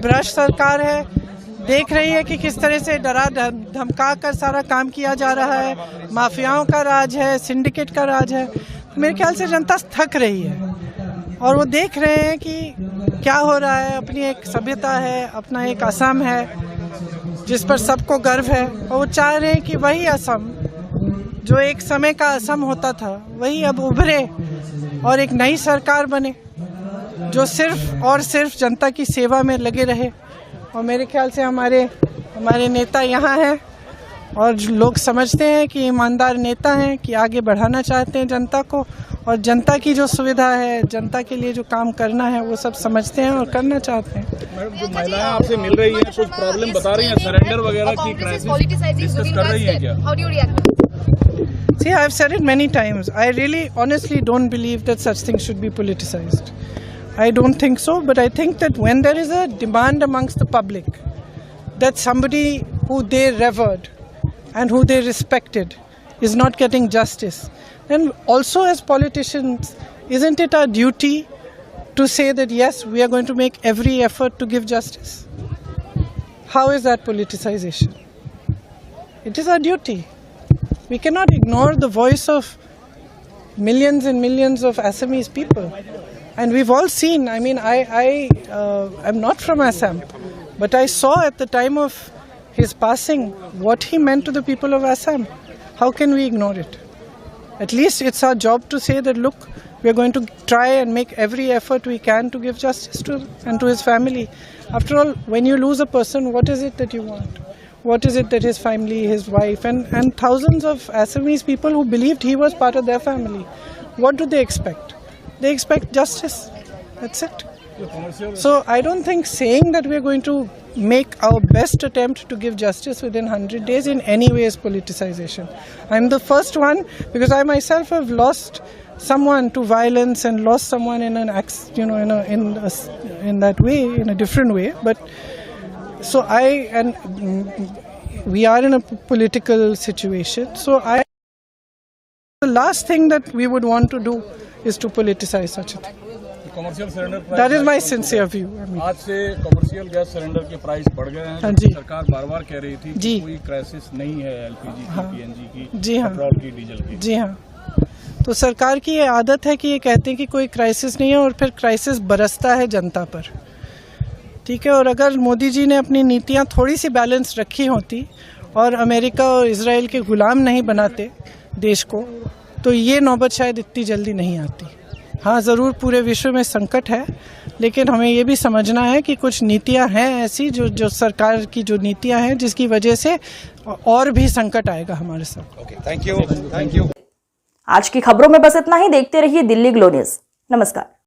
भ्रष्ट सरकार है, देख रही है कि किस तरह से डरा धमका कर सारा काम किया जा रहा है। माफियाओं का राज है, सिंडिकेट का राज है। मेरे ख्याल से जनता थक रही है और वो देख रहे हैं कि क्या हो रहा है। अपनी एक सभ्यता है, अपना एक असम है जिस पर सबको गर्व है और वो चाह रहे हैं कि वही असम जो एक समय का असम होता था वही अब उभरे और एक नई सरकार बने जो सिर्फ और सिर्फ जनता की सेवा में लगे रहे। और मेरे ख्याल से हमारे नेता यहाँ हैं और लोग समझते हैं कि ईमानदार नेता हैं, कि आगे बढ़ाना चाहते हैं जनता को और जनता की जो सुविधा है, जनता के लिए जो काम करना है वो सब समझते हैं और करना चाहते हैं। मैडम, जो महिलाएं आपसे मिल रही हैं कुछ प्रॉब्लम बता रही हैं, सरेंडर वगैरह की क्राइसिस डिस्कस कर रही हैं क्या? See, I've said it many times. I really honestly don't believe that such things should be politicized. I don't think so, but I think that when there is a demand amongst the public that somebody who they revered and who they respected is not getting justice, then also as politicians, isn't it our duty to say that yes, we are going to make every effort to give justice? How is that politicization? It is our duty. We cannot ignore the voice of millions and millions of Assamese people. And we've all seen, I mean, I'm not from Assam, but I saw at the time of his passing what he meant to the people of Assam. How can we ignore it? At least it's our job to say that, look, we're going to try and make every effort we can to give justice to him and to his family. After all, when you lose a person, what is it that you want? What is it that his family, his wife, and thousands of Assamese people who believed he was part of their family, what do they expect? They expect justice. That's it. So I don't think saying that we're going to make our best attempt to give justice within 100 days in any way is politicization. I'm the first one because I myself have lost someone to violence and lost someone in an in that way, in a different way. But so we are in a political situation. So the last thing that we would want to do is to politicize such a thing. Commercial cylinder That is my sincere view. आज से commercial gas cylinder के price बढ़ गए हैं। हाँ जी। सरकार बार-बार कह रही थी कि कोई क्राइसिस नहीं है एलपीजी की, पीएनजी की, जी हाँ, पेट्रोल की, डीजल की। जी हाँ। तो सरकार की ये आदत है कि ये कहते हैं कि कोई क्राइसिस नहीं है और फिर क्राइसिस बरसता है जनता पर। ठीक है, और अगर मोदी जी ने अपनी नीतियाँ थोड़ी सी बैलेंस रखी होती और अमेरिका और इजराइल के गुलाम नहीं बनाते देश को, तो ये नौबत शायद इतनी जल्दी नहीं आती। हाँ, ज़रूर पूरे विश्व में संकट है, लेकिन हमें ये भी समझना है कि कुछ नीतियाँ हैं ऐसी जो सरकार की जो नीतियाँ हैं जिसकी वजह से और भी संकट आएगा हमारे साथ। Okay, thank you. आज की खबरों में बस इतना ही। देखते रहिए दिल्ली ग्लो न्यूज़। नमस्कार।